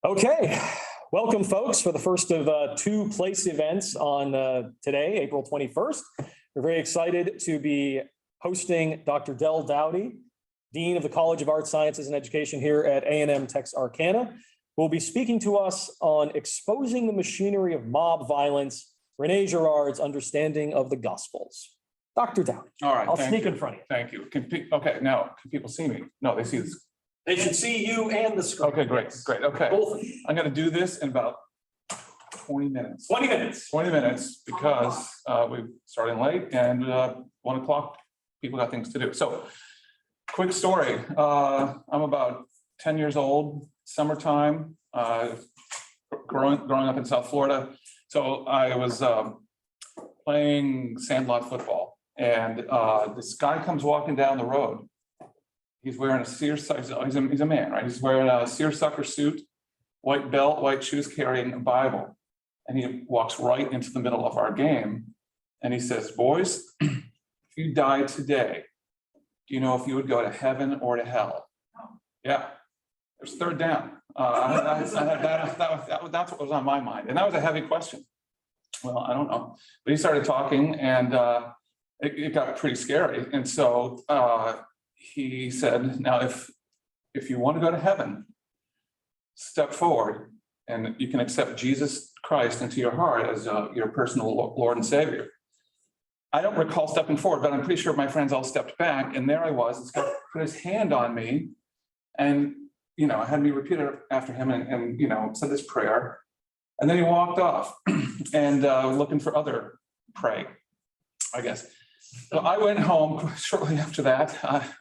Okay, welcome folks for the first of two place events on today, April 21st. We're very excited to be hosting Dr. Doughty, Dean of the College of Arts, Sciences, and Education here at A&M Texarkana, who will be speaking to us on exposing the machinery of mob violence, René Girard's understanding of the Gospels. Dr. Doughty. All right. I'll sneak in front of you. Thank you. Okay, now, can people see me? No, they see this. They should see you and the screen. Okay, great. Okay. Both. I'm going to do this in about 20 minutes. 20 minutes. 20 minutes because we're starting late and 1 o'clock, people got things to do. So, quick story. I'm about 10 years old, summertime, growing up in South Florida. So I was playing sandlot football, and this guy comes walking down the road. He's wearing a seersucker, he's a man, right? He's wearing a seersucker suit, white belt, white shoes, carrying a Bible. And he walks right into the middle of our game. And he says, "Boys, if you died today, do you know if you would go to heaven or to hell?" Yeah, there's third down. That's what was on my mind. And that was a heavy question. Well, I don't know. But he started talking, and it got pretty scary. And so he said, "Now, if you want to go to heaven, step forward and you can accept Jesus Christ into your heart as your personal Lord and Savior." I don't recall stepping forward, but I'm pretty sure my friends all stepped back, and there I was. This guy put his hand on me and, had me repeat it after him and said this prayer. And then he walked off and looking for other prey, I guess. So I went home shortly after that,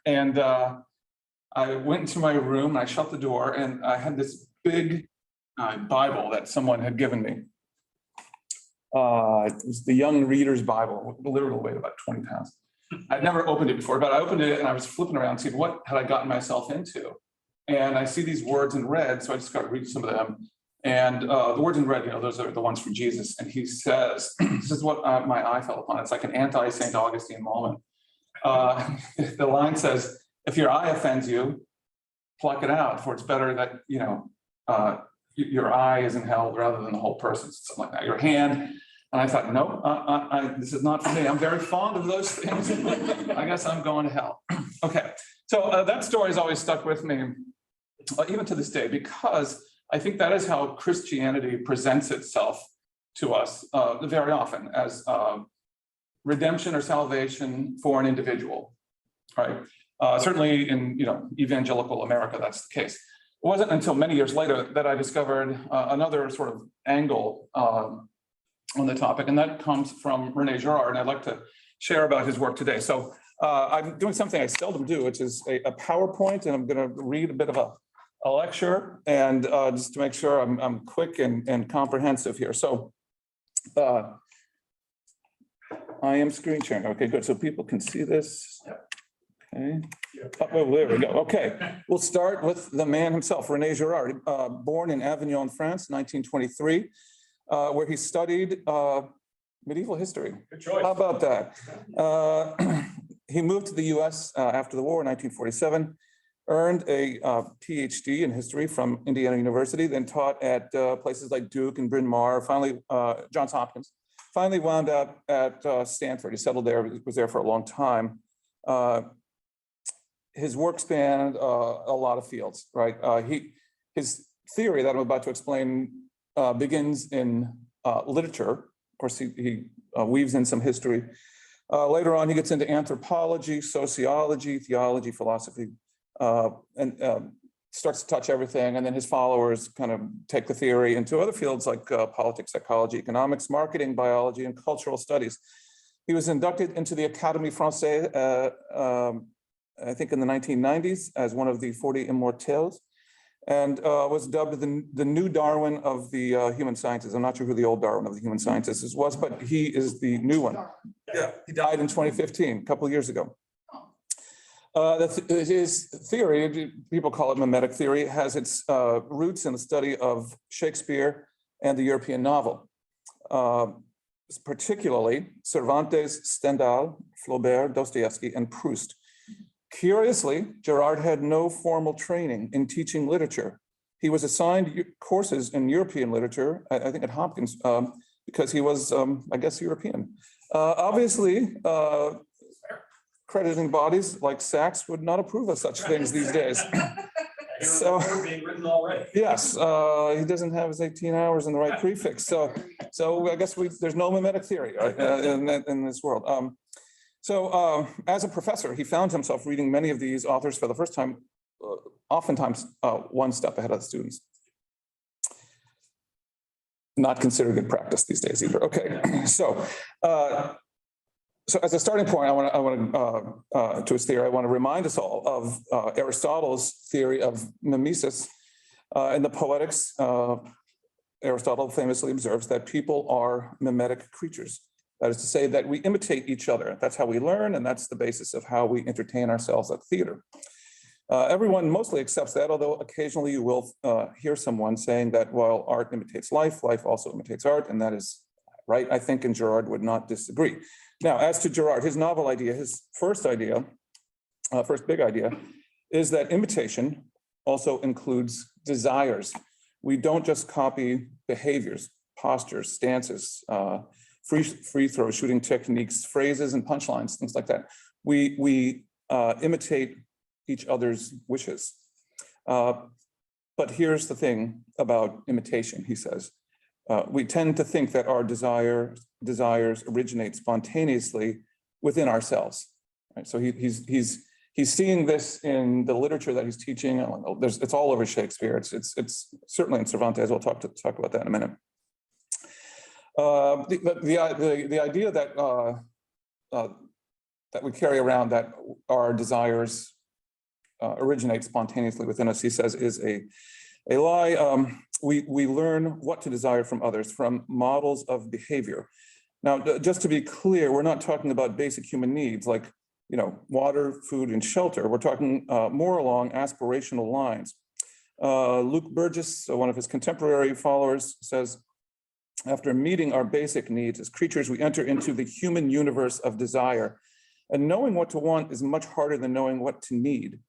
and I went into my room and I shut the door, and I had this big Bible that someone had given me. It was the Young Reader's Bible, literally weighed about 20 pounds. I'd never opened it before, but I opened it and I was flipping around seeing what had I gotten myself into. And I see these words in red, so I just got reading some of them. And the words in red, those are the ones from Jesus. And he says, this is what my eye fell upon. It's like an anti-St. Augustine moment. The line says, "If your eye offends you, pluck it out, for it's better that, your eye is in hell rather than the whole person," something like that. Your hand. And I thought, no, this is not for me. I'm very fond of those things. I guess I'm going to hell. Okay. So that story has always stuck with me, even to this day, because I think that is how Christianity presents itself to us very often, as redemption or salvation for an individual, right? Certainly in evangelical America, that's the case. It wasn't until many years later that I discovered another sort of angle on the topic, and that comes from René Girard, and I'd like to share about his work today. So I'm doing something I seldom do, which is a PowerPoint, and I'm going to read a bit of a lecture, and just to make sure I'm quick and comprehensive here. So I am screen sharing. Okay, good. So people can see this. Okay. Oh, there we go. Okay. We'll start with the man himself, René Girard, born in Avignon, France, 1923, where he studied medieval history. Good choice. How about that? He moved to the US after the war in 1947. Earned a PhD in history from Indiana University, then taught at places like Duke and Bryn Mawr, finally Johns Hopkins. Finally wound up at Stanford. He settled there, was there for a long time. His work spanned a lot of fields, right? His theory that I'm about to explain begins in literature. Of course, he weaves in some history. Later on, he gets into anthropology, sociology, theology, philosophy, and starts to touch everything. And then his followers kind of take the theory into other fields like politics, psychology, economics, marketing, biology, and cultural studies. He was inducted into the Académie Française, I think in the 1990s, as one of the 40 immortels, and was dubbed the new Darwin of the human sciences. I'm not sure who the old Darwin of the human sciences was, but he is the new one. Yeah, he died in 2015, a couple of years ago. His theory, people call it mimetic theory, has its roots in the study of Shakespeare and the European novel, particularly Cervantes, Stendhal, Flaubert, Dostoevsky, and Proust. Curiously, Girard had no formal training in teaching literature, He was assigned courses in European literature, I think at Hopkins, because he was, I guess, European. Obviously, crediting bodies like Sachs would not approve of such things these days. So, being written already. yes, he doesn't have his 18 hours in the right prefix. So I guess there's no mimetic theory in this world. As a professor, he found himself reading many of these authors for the first time, oftentimes one step ahead of the students. Not considered good practice these days either. Okay, so as a starting point, I want to his theory, I want to remind us all of Aristotle's theory of mimesis. In the Poetics, Aristotle famously observes that people are mimetic creatures. That is to say that we imitate each other. That's how we learn, and that's the basis of how we entertain ourselves at theater. Everyone mostly accepts that, although occasionally you will hear someone saying that while art imitates life, life also imitates art, and that is right, I think, and Girard would not disagree. Now, as to Girard, his novel idea, his first big idea, is that imitation also includes desires. We don't just copy behaviors, postures, stances, free throw shooting techniques, phrases and punchlines, things like that. We imitate each other's wishes. But here's the thing about imitation, he says. We tend to think that our desires originate spontaneously within ourselves. Right? So he's seeing this in the literature that he's teaching. It's all over Shakespeare. It's certainly in Cervantes. We'll talk about that in a minute. The idea that that we carry around, that our desires originate spontaneously within us, he says, is a lie. We learn what to desire from others, from models of behavior. Now, just to be clear, we're not talking about basic human needs like, water, food, and shelter. We're talking more along aspirational lines. Luke Burgess, one of his contemporary followers, says, after meeting our basic needs as creatures, we enter into the human universe of desire. And knowing what to want is much harder than knowing what to need.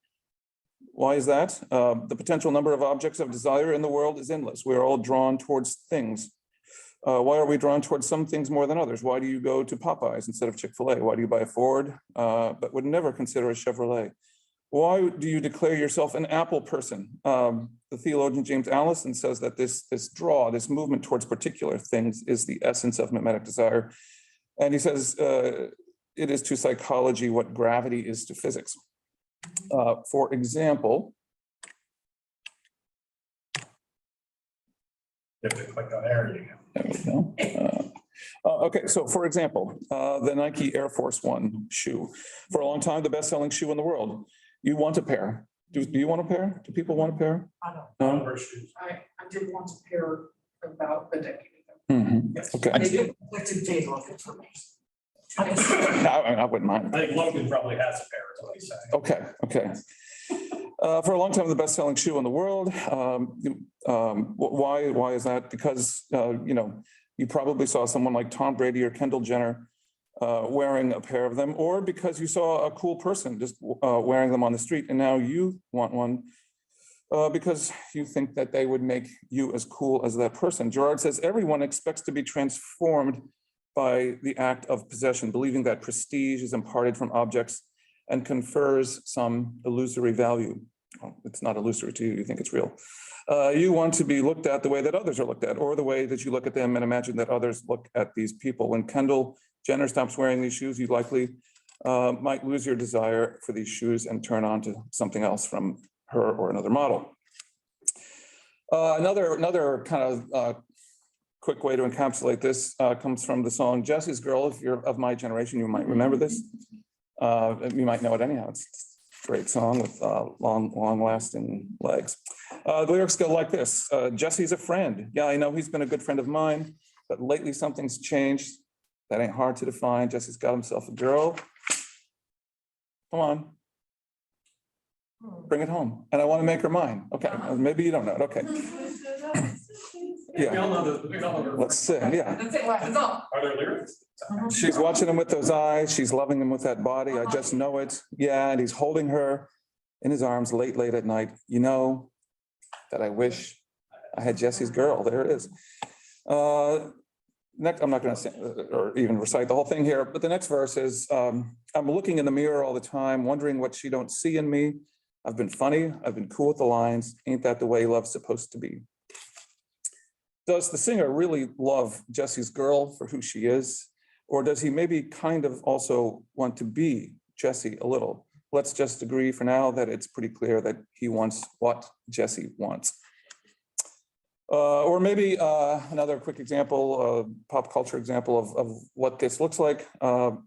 Why is that? The potential number of objects of desire in the world is endless. We're all drawn towards things. Why are we drawn towards some things more than others? Why do you go to Popeyes instead of Chick-fil-A? Why do you buy a Ford, but would never consider a Chevrolet? Why do you declare yourself an Apple person? The theologian James Allison says that this this movement towards particular things is the essence of mimetic desire. And he says it is to psychology what gravity is to physics. For example, You have to click on there again. there we go. Okay, so for example, the Nike Air Force One shoe, for a long time, the best-selling shoe in the world. You want a pair. Do you want a pair? Do people want a pair? I don't. No? I did want a pair about a decade ago. Mhm. Okay. They did collected days off it for me. I wouldn't mind. I think Logan probably has a pair, is what he's saying. Okay. For a long time, the best-selling shoe in the world. Why is that? Because you probably saw someone like Tom Brady or Kendall Jenner wearing a pair of them, or because you saw a cool person just wearing them on the street, and now you want one because you think that they would make you as cool as that person. Girard says everyone expects to be transformed by the act of possession, believing that prestige is imparted from objects and confers some illusory value. Well, it's not illusory to you, you think it's real. You want to be looked at the way that others are looked at, or the way that you look at them and imagine that others look at these people. When Kendall Jenner stops wearing these shoes, you likely might lose your desire for these shoes and turn on to something else from her or another model. Another kind of quick way to encapsulate this comes from the song Jesse's Girl. If you're of my generation, you might remember this. You might know it anyhow. It's a great song with long-lasting legs. The lyrics go like this. Jesse's a friend. Yeah, I know he's been a good friend of mine, but lately something's changed. That ain't hard to define. Jesse's got himself a girl. Come on. Bring it home. And I want to make her mine. Okay, maybe you don't know it. Okay. We all Yeah, know the. let's sing, yeah. That's it, well, it's all. Are there lyrics? She's watching him with those eyes. She's loving him with that body. I just know it. Yeah, and he's holding her in his arms late at night. that I wish I had Jesse's girl. There it is. Next, I'm not going to say or even recite the whole thing here, but the next verse is, I'm looking in the mirror all the time, wondering what she don't see in me. I've been funny. I've been cool with the lines. Ain't that the way love's supposed to be? Does the singer really love Jesse's girl for who she is? Or does he maybe kind of also want to be Jesse a little? Let's just agree for now that it's pretty clear that he wants what Jesse wants. Or maybe another quick example, pop culture example of what this looks like. How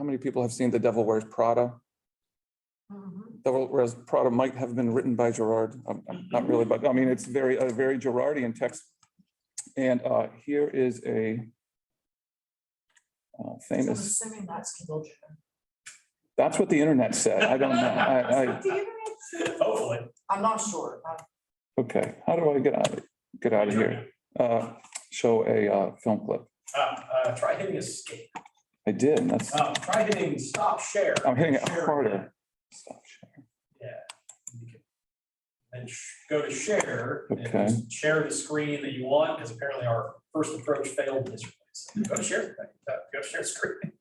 many people have seen The Devil Wears Prada? Devil Wears Prada might have been written by Girard. Not really, but I mean, it's a very Girardian text. And here is a famous. I'm assuming that's Kindle. That's what the internet said. I don't know. Hopefully. I'm not sure. Okay, how do I get out of here? Show a film clip. Try hitting escape. I did, and that's, Try hitting stop share. I'm hitting it Share. harder. Stop share. Yeah. You can then go to share. And Okay. just share the screen that you want, because apparently our first approach failed miserably. So go to share. Go to share screen.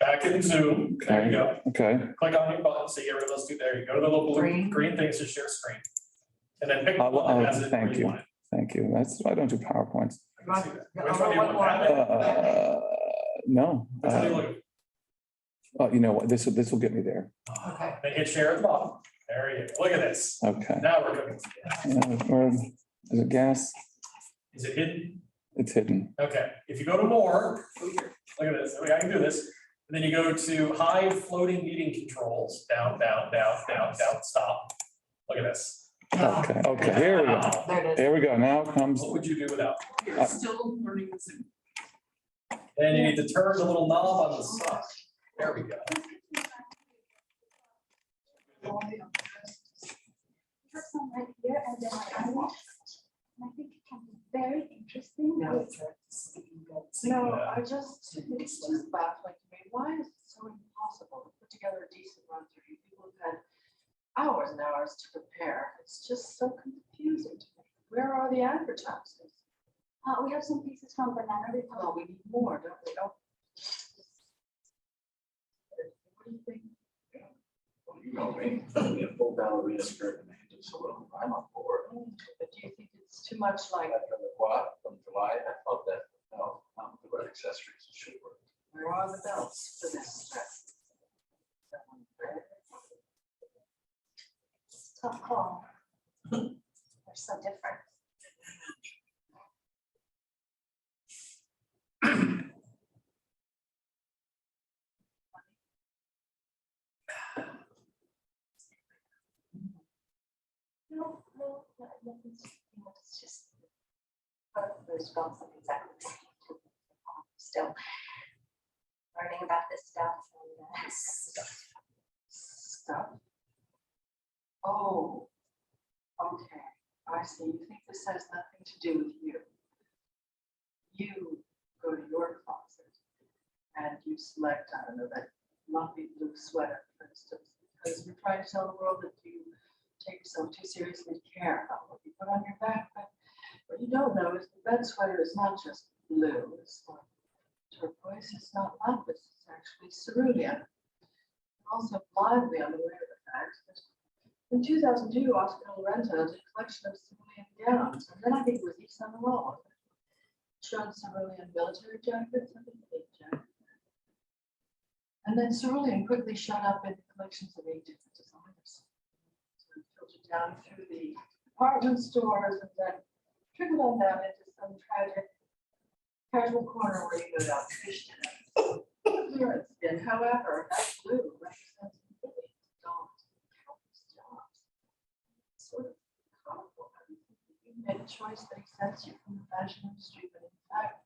Back in Zoom. There you go. Okay, Click on your button. So you get rid of those two. There you go to the little blue green thing to share screen. And then pick the one that has it where you want it. thank you. That's, I don't do PowerPoints. I can see that. Which one do you want? No. Which one do you look at? You know what, this will get me there. Okay. Then hit share at the bottom. There you go. Look at this. Okay. Now we're cooking. Where is it gas? Is it hidden? It's hidden. Okay. If you go to more, look at this. I can do this. And then you go to hide floating meeting controls. Down, stop. Look at this. Okay, here we go. There it is. Here we go. Now comes, What would you do without? You're still learning this. And you need to turn the little knob on the side. There we go. Some right here and then I watch. And I think it can be very interesting. No, No, I just, it's just baffling to me. Why is it so impossible to put together a decent run through? People have had hours and hours to prepare. It's just so confusing to me. Where are the advertisements? we have some pieces from Banana Well, Republic. we need more, don't we? What do you think? You know, me a full ballerina skirt and a so I'm on board. But do you think it's too much like, From the quad from July, I thought that, no, the right accessories should work. where are the belts for this dress? Tough call. They're so different. No, it's just. There's well, something exactly. Still learning about this stuff and Stuff. Oh, okay. I see. You think this has nothing to do with you. You go to your closet and you select, I don't know, that lumpy blue sweater, for instance, because you're trying to tell the world that you take yourself too seriously, care about what you put on your back. But what you don't know is the red sweater is not just blue. It's not turquoise. It's not lapis. It's actually cerulean. You're also blindly unaware of the fact that in 2002, Oscar de la Renta did a collection of cerulean gowns, and then I think it was Yves Saint Laurent showed cerulean military jackets, I think big jackets. And then cerulean quickly showed up in collections of 8 different designers. So it filtered down through the department stores and then trickled on down into some tragic casual corner where you go down fish dinner. Clearance bin, however, that blue represents millions of dollars, countless jobs. It's sort of comical. I mean, you made a choice that exempts you from the fashion industry, but in fact,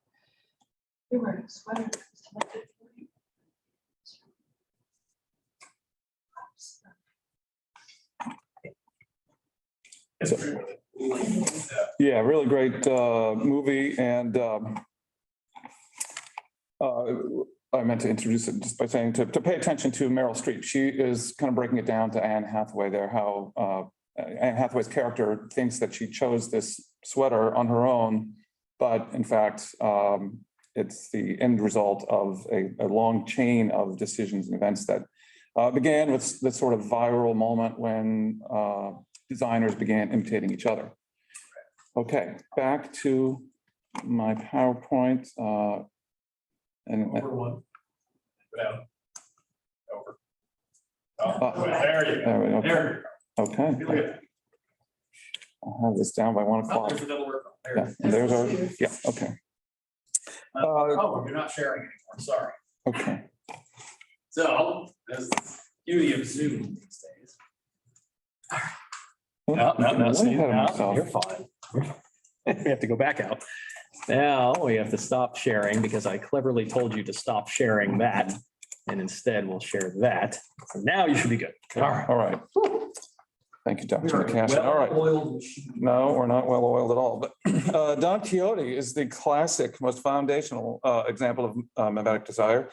you're wearing a sweater that was selected for you. yeah, really great movie. And I meant to introduce it just by saying to pay attention to Meryl Streep. She is kind of breaking it down to Anne Hathaway there, how Anne Hathaway's character thinks that she chose this sweater on her own, but in fact, it's the end result of a long chain of decisions and events that began with this sort of viral moment when designers began imitating each other. Okay, back to my PowerPoint. And Over one. Down. Over. Oh, There you there we go. go. There Okay, you go. I'll have this down by 1 Oh, o'clock. there's another work. There Yeah, it is. and there's our, yeah, okay, Oh, you're not sharing anymore, sorry. okay. So, that's the beauty of Zoom these days. No, Way see, ahead of no, myself. you're fine. We have to go back out. Now we have to stop sharing because I cleverly told you to stop sharing that. And instead we'll share that. So now you should be good. All right. All right. Thank you, Dr. We are a McCashin. All right. well-oiled machine. No, we're not well oiled at all, but Don Quixote is the classic, most foundational example of mimetic desire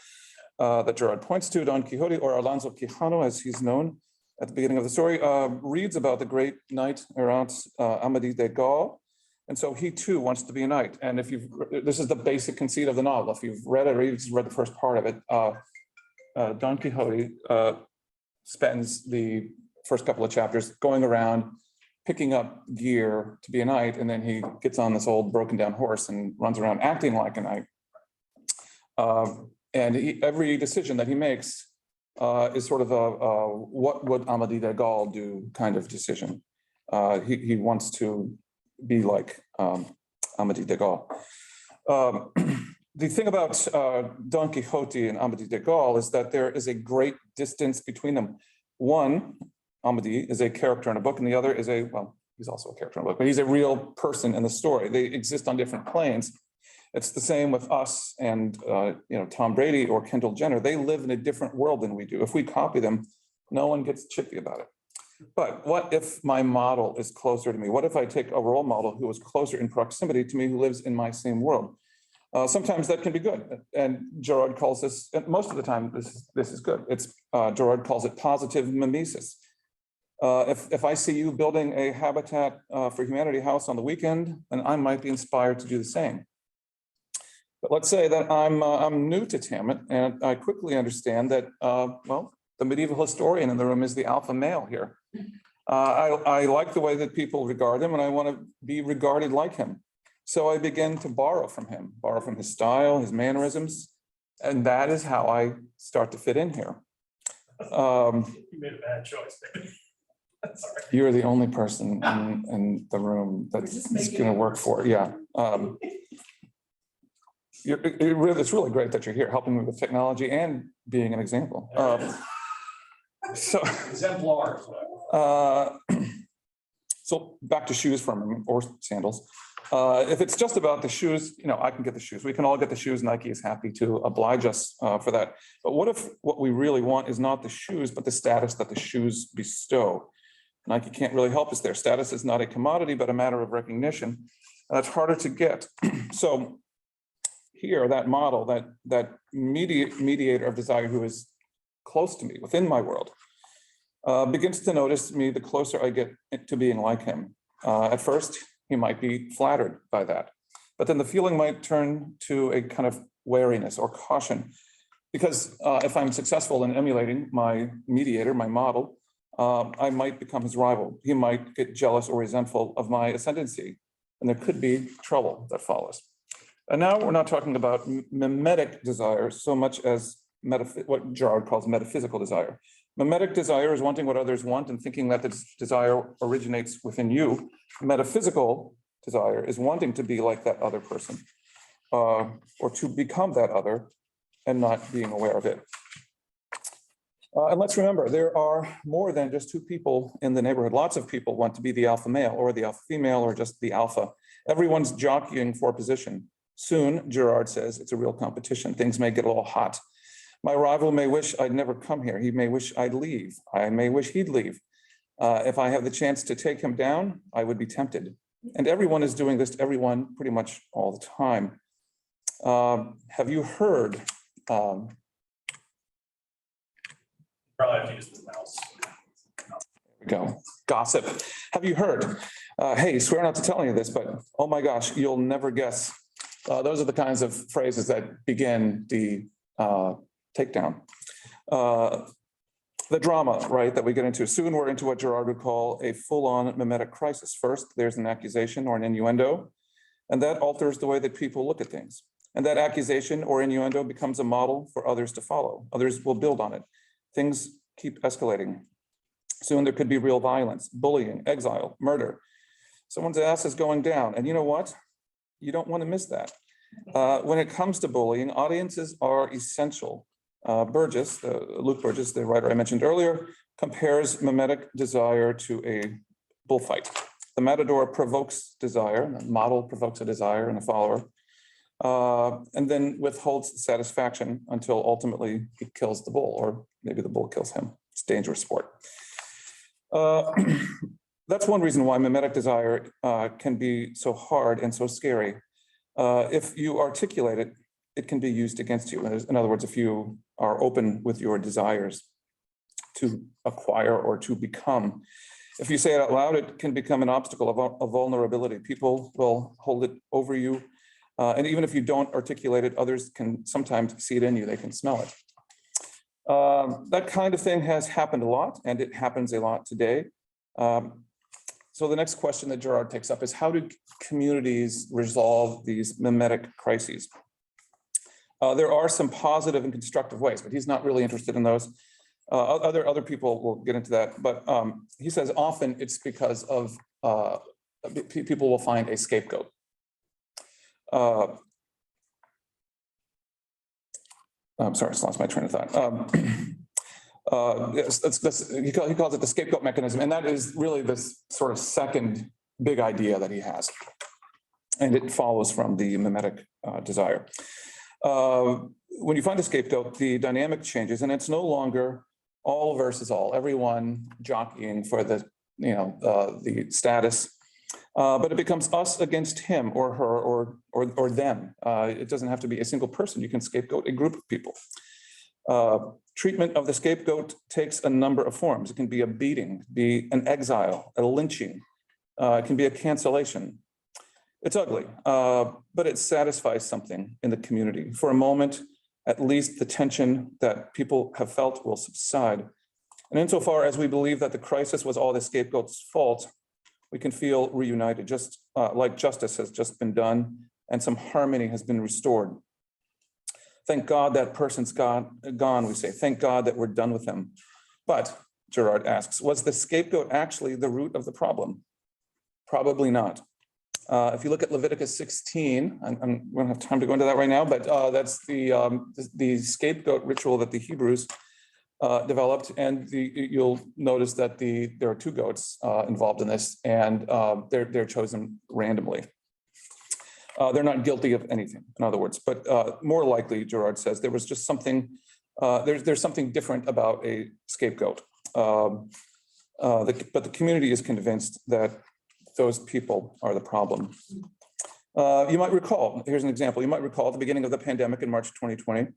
that Girard points to. Don Quixote, or Alonso Quijano, as he's known at the beginning of the story, reads about the great knight errant Amadis de Gaul. And so he too wants to be a knight. And if this is the basic conceit of the novel. If you've read it or you've read the first part of it, Don Quixote spends the first couple of chapters going around picking up gear to be a knight, and then he gets on this old broken down horse and runs around acting like a knight. And every decision that he makes is sort of a what would Amadis de Gaul do kind of decision. He wants to be like Amadis de Gaul. The thing about Don Quixote and Amadis de Gaul is that there is a great distance between them. One, Amadis is a character in a book, and the other is well, he's also a character in a book, but he's a real person in the story. They exist on different planes. It's the same with us and Tom Brady or Kendall Jenner. They live in a different world than we do. If we copy them, no one gets chippy about it. But what if my model is closer to me? What if I take a role model who is closer in proximity to me, who lives in my same world? Sometimes that can be good. And Girard calls this, and most of the time, this is good. Girard calls it positive mimesis. If I see you building a Habitat for Humanity house on the weekend, then I might be inspired to do the same. But let's say that I'm new to Tammet, and I quickly understand that, well, the medieval historian in the room is the alpha male here. I like the way that people regard him, and I want to be regarded like him. So I begin to borrow from him, borrow from his style, his mannerisms, and that is how I start to fit in here. You made a bad choice, baby. Sorry. You're the only person in the room that's going to work for it. Yeah. It's really great that you're here helping me with technology and being an example. So Exemplar. So back to shoes for a moment, or sandals. If it's just about the shoes, I can get the shoes. We can all get the shoes. Nike is happy to oblige us for that. But what if what we really want is not the shoes, but the status that the shoes bestow? Nike can't really help us there. Status is not a commodity, but a matter of recognition. And that's harder to get. So here, that model, that mediator of desire who is close to me, within my world, begins to notice me the closer I get to being like him. At first, he might be flattered by that, but then the feeling might turn to a kind of wariness or caution, because if I'm successful in emulating my mediator, my model, I might become his rival. He might get jealous or resentful of my ascendancy, and there could be trouble that follows. And now we're not talking about mimetic desire so much as what Girard calls metaphysical desire. Mimetic desire is wanting what others want and thinking that this desire originates within you. Metaphysical desire is wanting to be like that other person, or to become that other and not being aware of it. And let's remember, there are more than just two people in the neighborhood. Lots of people want to be the alpha male or the alpha female or just the alpha. Everyone's jockeying for position. Soon, Girard says, it's a real competition. Things may get a little hot. My rival may wish I'd never come here. He may wish I'd leave. I may wish he'd leave. If I have the chance to take him down, I would be tempted. And everyone is doing this to everyone pretty much all the time. Have you heard? Probably have to use the mouse. There we go. Gossip. Have you heard? Hey, swear not to tell any of this, but oh my gosh, you'll never guess. Those are the kinds of phrases that begin the takedown. The drama, right, that we get into. Soon we're into what Girard would call a full-on mimetic crisis. First, there's an accusation or an innuendo, and that alters the way that people look at things. And that accusation or innuendo becomes a model for others to follow. Others will build on it. Things keep escalating. Soon there could be real violence, bullying, exile, murder. Someone's ass is going down. And you know what? You don't want to miss that. When it comes to bullying, audiences are essential. Luke Burgess, the writer I mentioned earlier, compares mimetic desire to a bullfight. The matador provokes desire, and the model provokes a desire in a follower, and then withholds satisfaction until ultimately he kills the bull, or maybe the bull kills him. It's a dangerous sport. That's one reason why mimetic desire can be so hard and so scary. If you articulate it, it can be used against you. In other words, if you are open with your desires to acquire or to become. If you say it out loud, it can become an obstacle of vulnerability. People will hold it over you. And even if you don't articulate it, others can sometimes see it in you. They can smell it. That kind of thing has happened a lot, and it happens a lot today. So the next question that Girard takes up is, how do communities resolve these mimetic crises? There are some positive and constructive ways, but he's not really interested in those. Other people will get into that, but he says often it's because of people will find a scapegoat. I'm sorry, I lost my train of thought. Yes, he calls it the scapegoat mechanism, and that is really this sort of second big idea that he has, and it follows from the mimetic desire. When you find a scapegoat, the dynamic changes, and it's no longer all versus all, everyone jockeying for the status, but it becomes us against him or her or them. It doesn't have to be a single person. You can scapegoat a group of people. Treatment of the scapegoat takes a number of forms. It can be a beating, be an exile, a lynching. It can be a cancellation. It's ugly, but it satisfies something in the community. For a moment, at least the tension that people have felt will subside. And insofar as we believe that the crisis was all the scapegoat's fault, we can feel reunited, just like justice has just been done and some harmony has been restored. Thank God that person's gone, we say. Thank God that we're done with him. But, Girard asks, was the scapegoat actually the root of the problem? Probably not. If you look at Leviticus 16, we don't have time to go into that right now, but that's the scapegoat ritual that the Hebrews developed, and you'll notice that there are two goats involved in this, and they're chosen randomly. They're not guilty of anything, in other words, but more likely, Girard says, there was just something, there's something different about a scapegoat. But the community is convinced that those people are the problem. You might recall, here's an example, you might recall at the beginning of the pandemic in March 2020,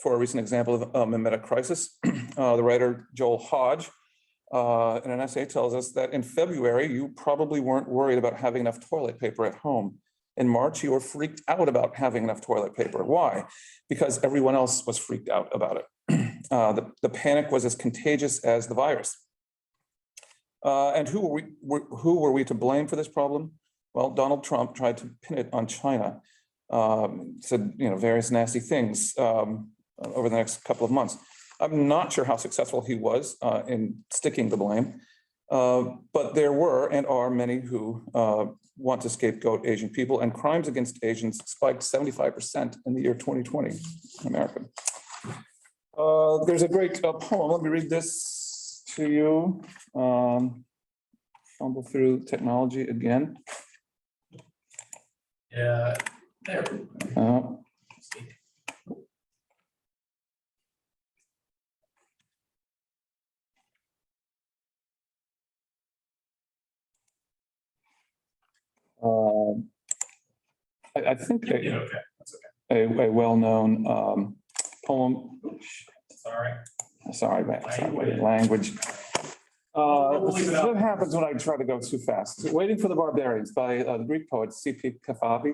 for a recent example of a mimetic crisis, the writer Joel Hodge, in an essay, tells us that in February, you probably weren't worried about having enough toilet paper at home. In March, you were freaked out about having enough toilet paper. Why? Because everyone else was freaked out about it. The panic was as contagious as the virus. And who were we to blame for this problem? Well, Donald Trump tried to pin it on China, said various nasty things over the next couple of months. I'm not sure how successful he was in sticking the blame, but there were and are many who want to scapegoat Asian people, and crimes against Asians spiked 75% in the year 2020 in America. There's a great poem. Let me read this to you. Fumble through technology again. Yeah, there. I think Yeah, okay, that's okay. a well-known poem. Sorry. Sorry, man. Sorry, language. This is what happens when I try to go too fast. Waiting for the Barbarians by the Greek poet C.P. Kafavi.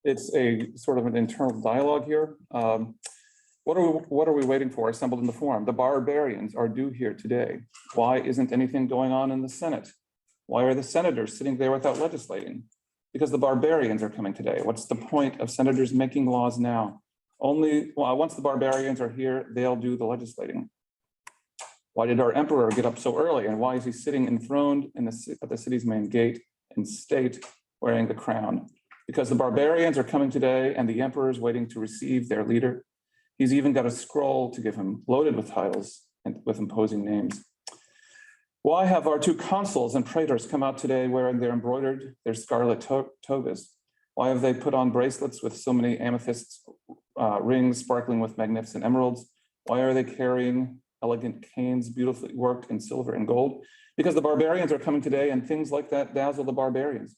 It's a sort of an internal dialogue here. What are we waiting for assembled in the forum? The barbarians are due here today. Why isn't anything going on in the Senate? Why are the senators sitting there without legislating? Because the barbarians are coming today. What's the point of senators making laws now? Once the barbarians are here, they'll do the legislating. Why did our emperor get up so early? And why is he sitting enthroned at the city's main gate in state wearing the crown? Because the barbarians are coming today and the emperor is waiting to receive their leader. He's even got a scroll to give him loaded with titles and with imposing names. Why have our two consuls and praetors come out today wearing their scarlet togas? Why have they put on bracelets with so many amethyst rings sparkling with magnificent emeralds? Why are they carrying elegant canes beautifully worked in silver and gold? Because the barbarians are coming today and things like that dazzle the barbarians.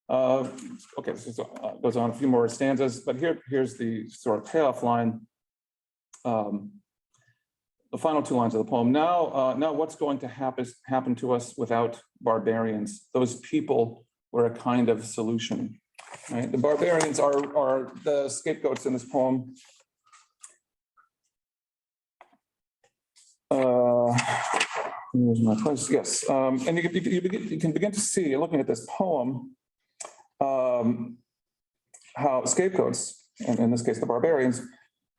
Okay, this goes on a few more stanzas, but here's the sort of payoff line. The final two lines of the poem. Now what's going to happen to us without barbarians? Those people were a kind of solution. Right? The barbarians are the scapegoats in this poem. Here's my place. Yes, and you can begin to see, looking at this poem, how scapegoats, and in this case the barbarians,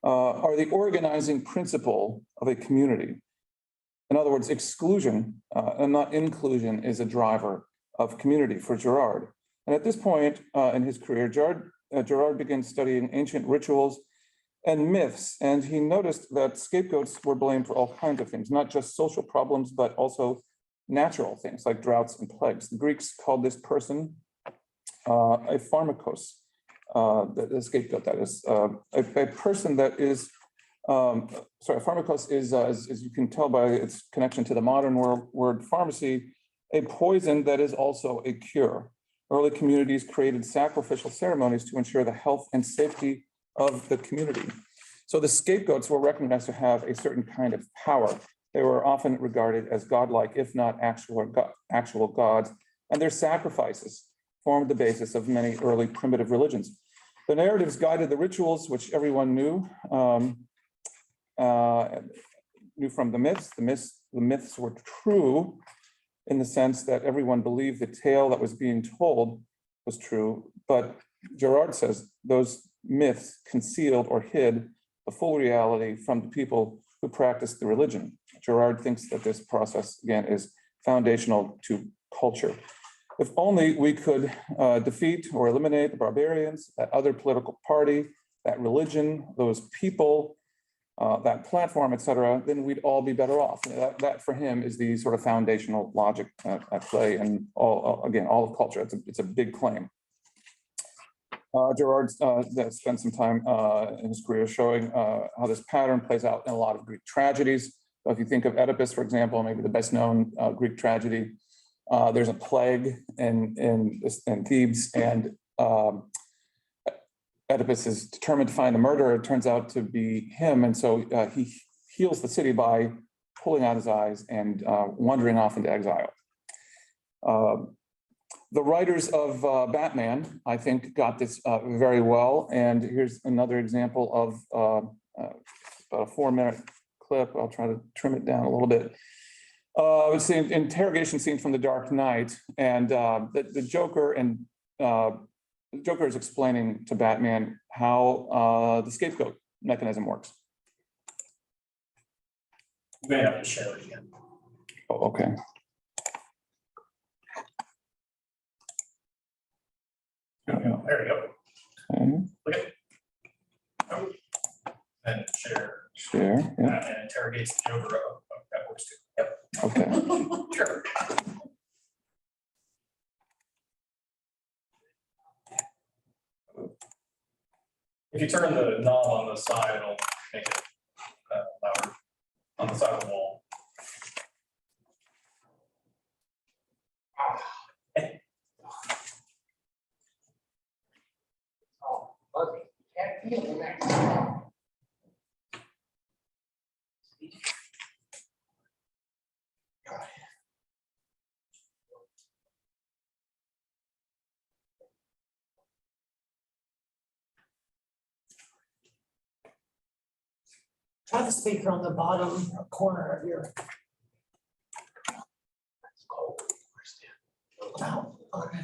are the organizing principle of a community. In other words, exclusion and not inclusion is a driver of community for Girard. And at this point in his career, Girard began studying ancient rituals and myths, and he noticed that scapegoats were blamed for all kinds of things, not just social problems, but also natural things like droughts and plagues. The Greeks called this person a pharmakos, the scapegoat, that is a person that is, pharmakos is, as you can tell by its connection to the modern word pharmacy, a poison that is also a cure. Early communities created sacrificial ceremonies to ensure the health and safety of the community. So the scapegoats were recognized to have a certain kind of power. They were often regarded as godlike, if not actual gods, and their sacrifices formed the basis of many early primitive religions. The narratives guided the rituals, which everyone knew from the myths. The myths were true in the sense that everyone believed the tale that was being told was true, but Girard says those myths concealed or hid the full reality from the people who practiced the religion. Girard thinks that this process, again, is foundational to culture. If only we could defeat or eliminate the barbarians, that other political party, that religion, those people, that platform, et cetera, then we'd all be better off. That for him is the sort of foundational logic at play in all of culture. It's a big claim. Girard spent some time in his career showing how this pattern plays out in a lot of Greek tragedies. So if you think of Oedipus, for example, maybe the best known Greek tragedy, there's a plague in Thebes, and Oedipus is determined to find the murderer. It turns out to be him, and so he heals the city by pulling out his eyes and wandering off into exile. The writers of Batman, I think, got this very well. And here's another example of about a 4-minute clip. I'll try to trim it down a little bit. It's the interrogation scene from The Dark Knight, and the Joker is explaining to Batman how the scapegoat mechanism works. You may have to share it again. Oh, okay. There you go. Okay. Look at it. And share. Share. Yeah. And interrogates the Joker. That works too. Yep. Okay. Sure. If you turn the knob on the side, it'll make it louder on the side of the wall. Oh, fuzzy. Can't feel the next. Try the speaker on the bottom corner of your. It's cold. Oh, okay.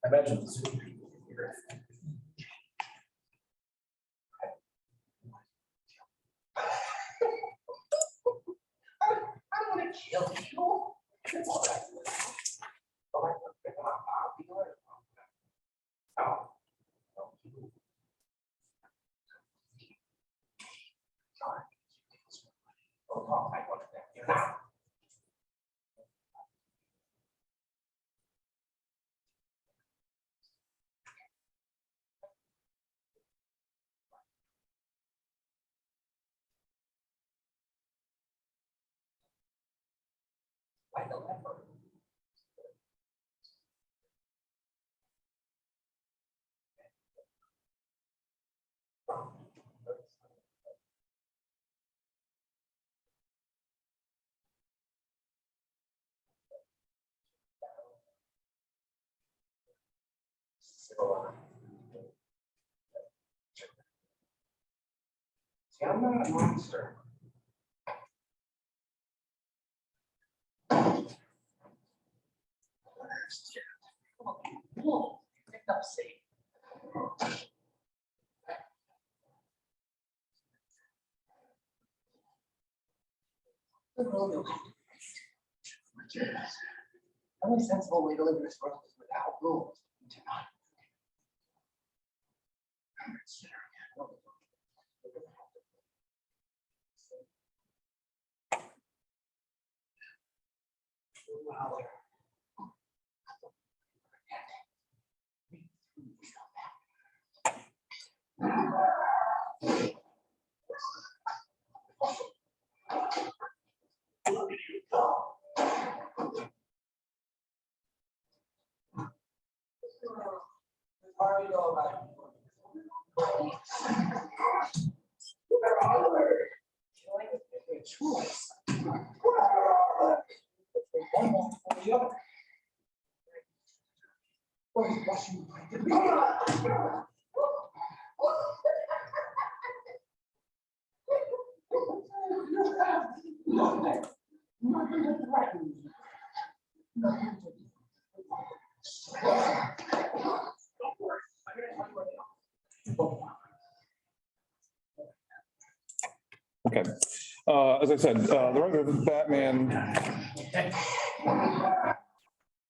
I imagine the Zoom people can hear it. I don't want to kill you. It's all right. All right, I'll be all right. Oh. Sorry. Oh, I want that. You're not. Like a leopard. See, I'm not a monster. Whoa, picked up safe. The only sensible way to live in this world is without rules. To not. Wow. Okay. As I said, the writer of Batman.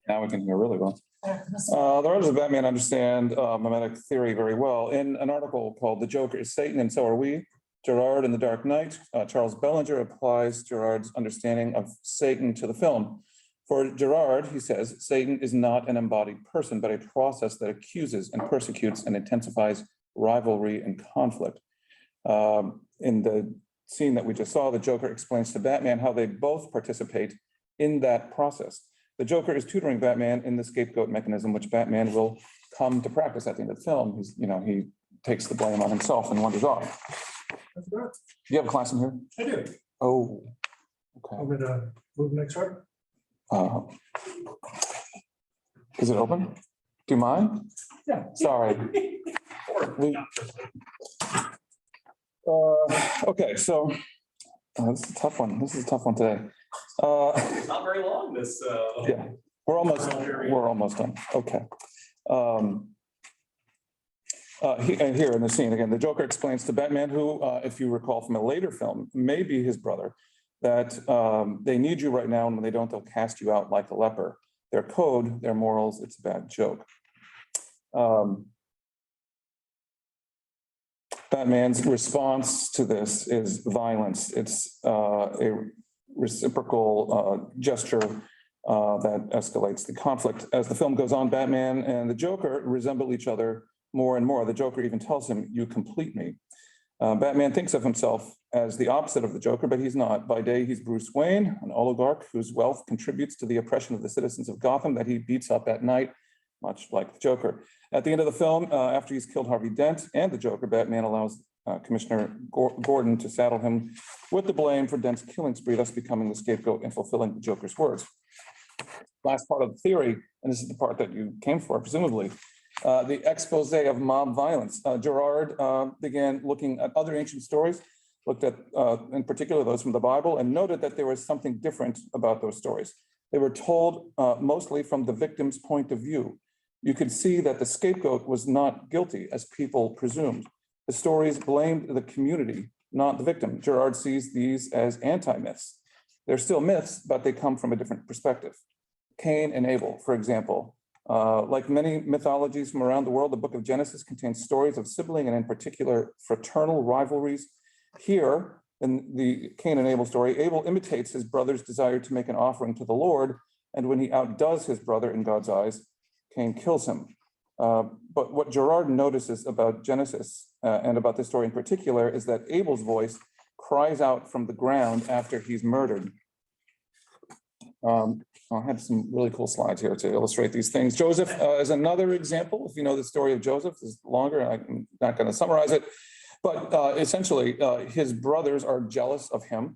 Now we can hear really well. The writers of Batman understand mimetic theory very well. In an article called "The Joker is Satan and So Are We," Girard in The Dark Knight, Charles Bellinger applies Girard's understanding of Satan to the film. For Girard, he says, Satan is not an embodied person, but a process that accuses and persecutes and intensifies rivalry and conflict. In the scene that we just saw, the Joker explains to Batman how they both participate in that process. The Joker is tutoring Batman in the scapegoat mechanism, which Batman will come to practice at the end of the film. He takes the blame on himself and wanders off. Do you have a class in here? I do. Oh, okay. I'm gonna move next door. Is it open? Do you mind? Yeah. Sorry. Okay, so this is a tough one. This is a tough one today. Not very long, this. Yeah, we're almost done. Okay. And here in the scene again, the Joker explains to Batman, who, if you recall from a later film, may be his brother, that they need you right now, and when they don't, they'll cast you out like a leper. Their code, their morals, it's a bad joke. Batman's response to this is violence. It's a reciprocal gesture that escalates the conflict. As the film goes on, Batman and the Joker resemble each other more and more. The Joker even tells him, "You complete me." Batman thinks of himself as the opposite of the Joker, but he's not. By day, he's Bruce Wayne, an oligarch whose wealth contributes to the oppression of the citizens of Gotham that he beats up at night, much like the Joker. At the end of the film, after he's killed Harvey Dent and the Joker, Batman allows Commissioner Gordon to saddle him with the blame for Dent's killing spree, thus becoming the scapegoat and fulfilling the Joker's words. Last part of the theory, and this is the part that you came for, presumably, the expose of mob violence. Girard began looking at other ancient stories, looked at, in particular, those from the Bible, and noted that there was something different about those stories. They were told mostly from the victim's point of view. You could see that the scapegoat was not guilty, as people presumed. The stories blamed the community, not the victim. Girard sees these as anti-myths. They're still myths, but they come from a different perspective. Cain and Abel, for example. Like many mythologies from around the world, the book of Genesis contains stories of sibling and in particular fraternal rivalries. Here, in the Cain and Abel story, Abel imitates his brother's desire to make an offering to the Lord, and when he outdoes his brother in God's eyes, Cain kills him. But what Girard notices about Genesis and about this story in particular is that Abel's voice cries out from the ground after he's murdered. I had some really cool slides here to illustrate these things. Joseph is another example. If you know the story of Joseph, it's longer, I'm not going to summarize it. But essentially, his brothers are jealous of him.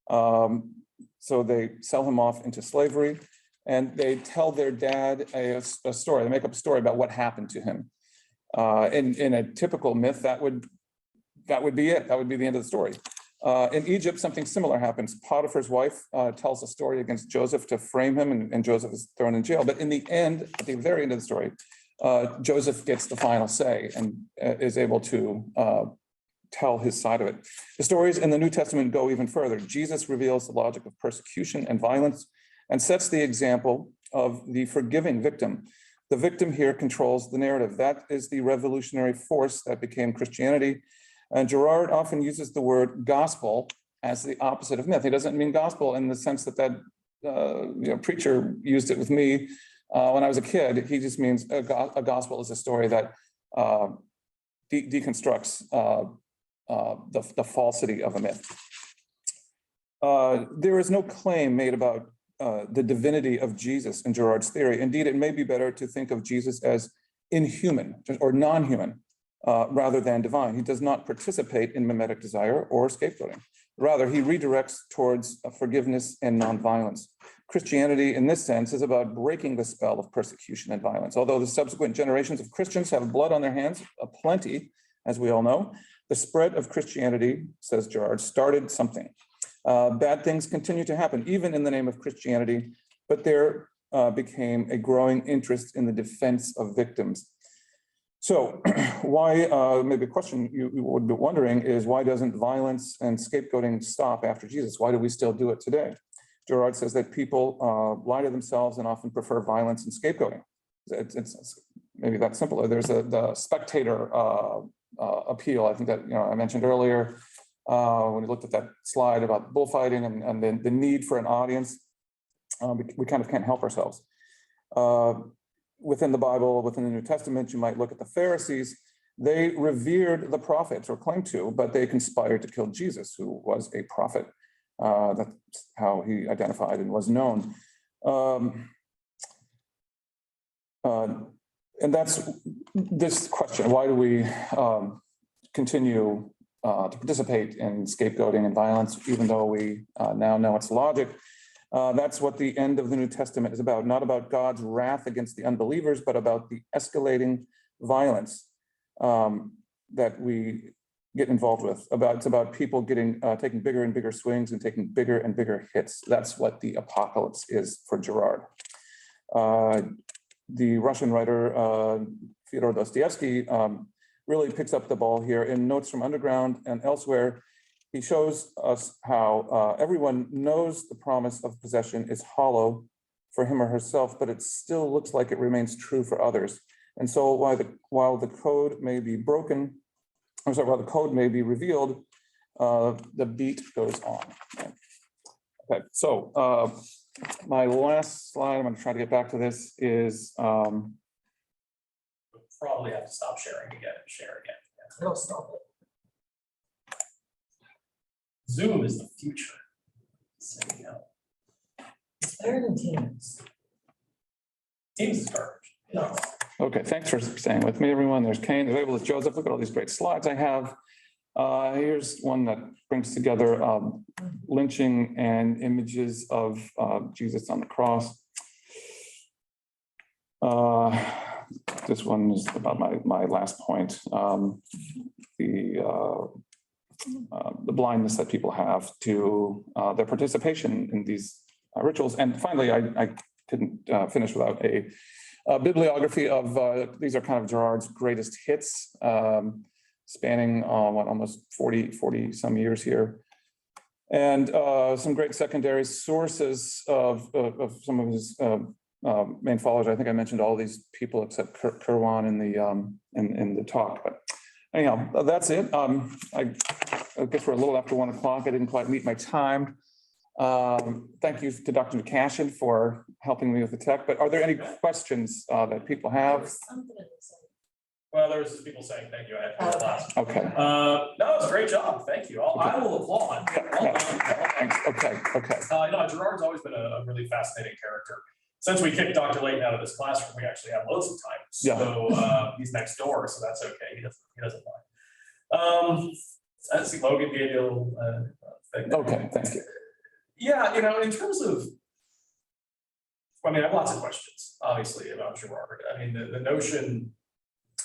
So they sell him off into slavery and they tell their dad a story. They make up a story about what happened to him. In a typical myth, that would be it. That would be the end of the story. In Egypt, something similar happens. Potiphar's wife tells a story against Joseph to frame him, and Joseph is thrown in jail. But in the end, at the very end of the story, Joseph gets the final say and is able to tell his side of it. The stories in the New Testament go even further. Jesus reveals the logic of persecution and violence and sets the example of the forgiving victim. The victim here controls the narrative. That is the revolutionary force that became Christianity. And Girard often uses the word gospel as the opposite of myth. He doesn't mean gospel in the sense that preacher used it with me when I was a kid. He just means a gospel is a story that deconstructs the falsity of a myth. There is no claim made about the divinity of Jesus in Girard's theory. Indeed, it may be better to think of Jesus as inhuman or non-human rather than divine. He does not participate in mimetic desire or scapegoating. Rather, he redirects towards forgiveness and nonviolence. Christianity, in this sense, is about breaking the spell of persecution and violence. Although the subsequent generations of Christians have blood on their hands, plenty, as we all know, the spread of Christianity, says Girard, started something. Bad things continue to happen, even in the name of Christianity, but there became a growing interest in the defense of victims. So why, maybe a question you would be wondering is, why doesn't violence and scapegoating stop after Jesus? Why do we still do it today? Girard says that people lie to themselves and often prefer violence and scapegoating. It's maybe that simple. There's the spectator appeal, I think that I mentioned earlier, when we looked at that slide about bullfighting and then the need for an audience. We kind of can't help ourselves. Within the Bible, within the New Testament, you might look at the Pharisees. They revered the prophets, or claimed to, but they conspired to kill Jesus, who was a prophet. That's how he identified and was known. And that's this question: why do we continue to participate in scapegoating and violence, even though we now know its logic? That's what the end of the New Testament is about, not about God's wrath against the unbelievers, but about the escalating violence that we get involved with. It's about people taking bigger and bigger swings and taking bigger and bigger hits. That's what the apocalypse is for Girard. The Russian writer Fyodor Dostoevsky really picks up the ball here in Notes from Underground and elsewhere. He shows us how everyone knows the promise of possession is hollow for him or herself, but it still looks like it remains true for others. And so while the code may be broken, while the code may be revealed, the beat goes on. Okay, so my last slide, I'm going to try to get back to this, is We'll probably have to stop sharing again and share again. It'll stop it. Zoom is the future. So, It's better than Teams. Teams is garbage. No. okay. Thanks for staying with me, everyone. There's Cain, there's Abel, there's Joseph. Look at all these great slides I have. Here's one that brings together lynching and images of Jesus on the cross. this one is about my last point. The blindness that people have to their participation in these rituals. And finally, I didn't finish without a bibliography of, these are kind of Girard's greatest hits, spanning almost 40 some years here. And some great secondary sources of some of his main followers. I think I mentioned all these people except Kirwan in the talk. But anyhow, that's it. I guess we're a little after 1 o'clock. I didn't quite meet my time. Thank you to Dr. McCashin for helping me with the tech. But are there any questions that people have? Well, there's people saying thank you. I had to class. Okay. No, it's a great job. Thank you. I will applaud. Well done. Thanks. Okay. No, Girard's always been a really fascinating character. Since we kicked Dr. Layton out of this classroom, we actually have loads of time. So he's next door, so that's okay. He doesn't mind. I see Logan gave you a little thing. Okay, thank you. Yeah, in terms of, I have lots of questions, obviously, about Girard. The notion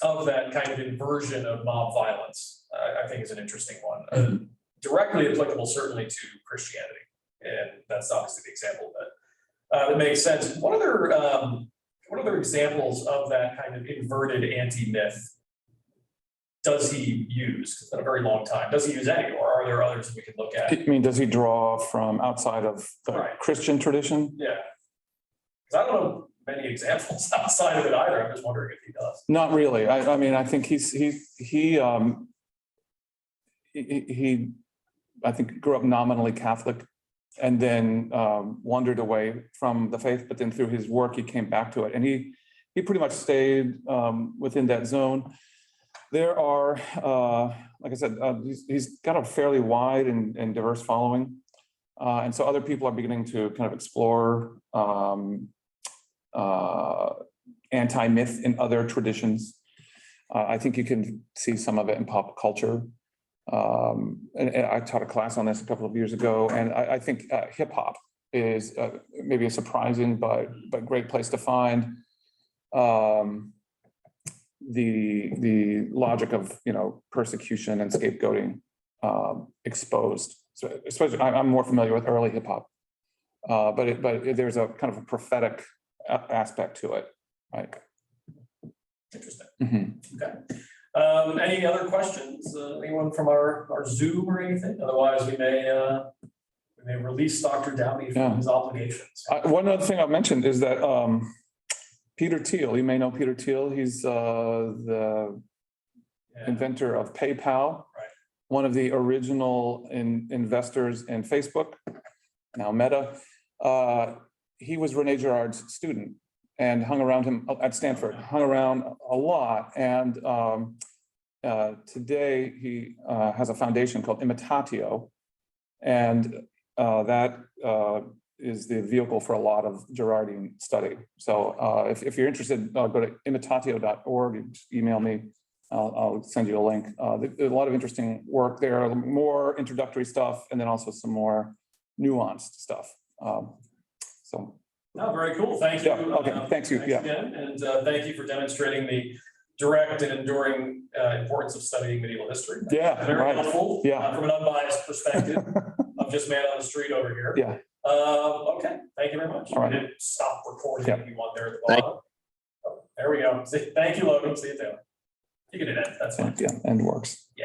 of that kind of inversion of mob violence, I think is an interesting one. Directly applicable certainly to Christianity. And that's obviously the example that makes sense. What other examples of that kind of inverted anti-myth does he use? It's been a very long time. Does he use any, or are there others that we can look at? I mean, does he draw from outside of the Christian tradition? Yeah. Because I don't know many examples outside of it either. I'm just wondering if he does. Not really. I think I think grew up nominally Catholic and then wandered away from the faith, but then through his work, he came back to it. And he pretty much stayed within that zone. There are, like I said, he's got a fairly wide and diverse following. And so other people are beginning to kind of explore anti-myth in other traditions. I think you can see some of it in pop culture. And I taught a class on this a couple of years ago, and I think hip hop is maybe a surprising but great place to find the logic of persecution and scapegoating exposed. So especially, I'm more familiar with early hip hop, but there's a kind of a prophetic aspect to it, right? Interesting. Mm-hmm. Okay. Any other questions? Anyone from our Zoom or anything? Otherwise, we may release Dr. Doughty from his obligations. One other thing I've mentioned is that Peter Thiel, you may know Peter Thiel. He's the inventor of PayPal, right. One of the original investors in Facebook, now Meta. He was René Girard's student and hung around him at Stanford, hung around a lot. And today he has a foundation called Imitatio. And that is the vehicle for a lot of Girardian study. So if you're interested, go to imitatio.org, just email me. I'll send you a link. There's a lot of interesting work there, more introductory stuff, and then also some more nuanced stuff. No, very cool. Thank you. Okay. Thanks you. Again, and thank you for demonstrating the direct and enduring importance of studying medieval history. Very helpful. From an unbiased perspective of just man on the street over here. Okay. Thank you very much. All right. You did stop recording if you want there at the bottom. There we go. Thank you, Logan. See you, Taylor. You can do that. That's fine. End works.